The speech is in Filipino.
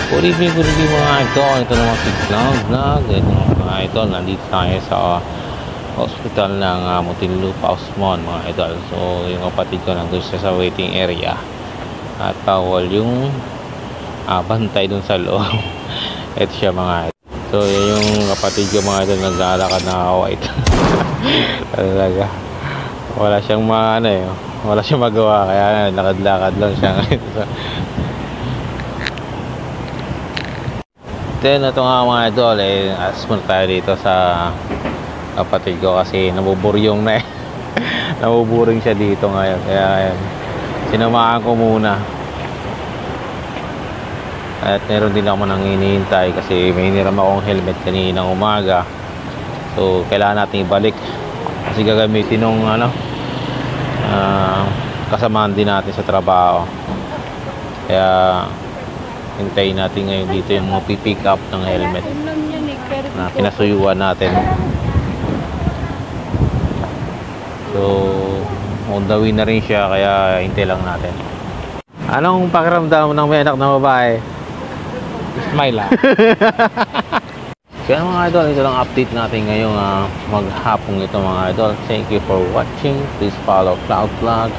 Good evening mga idol. Ito naman si Cloud Vlog. Ito mga idol, nandito tayo sa hospital ng Muntinlupa, Osmon mga idol. So yung kapatid ko nandun siya sa waiting area at bawal yung bantay dun sa loob. Ito siya mga idol. So yung kapatid ko mga idol, naglalakad na white. Talaga wala siyang wala siyang magawa, kaya lakad-lakad lang siya ngayon. Then ito nga mga idol, asmon tayo dito sa kapatid ko kasi nabuburyong na nabuburing siya dito ngayon, kaya ayan, sinamahan ko muna. At meron din ako nang hinihintay kasi may hiniram akong helmet kaninang umaga, so kailangan natin ibalik kasi gagamitin nung kasamaan din natin sa trabaho, kaya hintayin natin ngayon dito yung mga pick up ng helmet na pinasuyuan natin. So on the way na rin siya, kaya hintay lang natin. Anong pakiramdam ng may anak na babae? Smile Kaya mga idol, ito lang update natin ngayong maghapong ito mga idol. Thank you for watching. Please follow Cloud Vlog.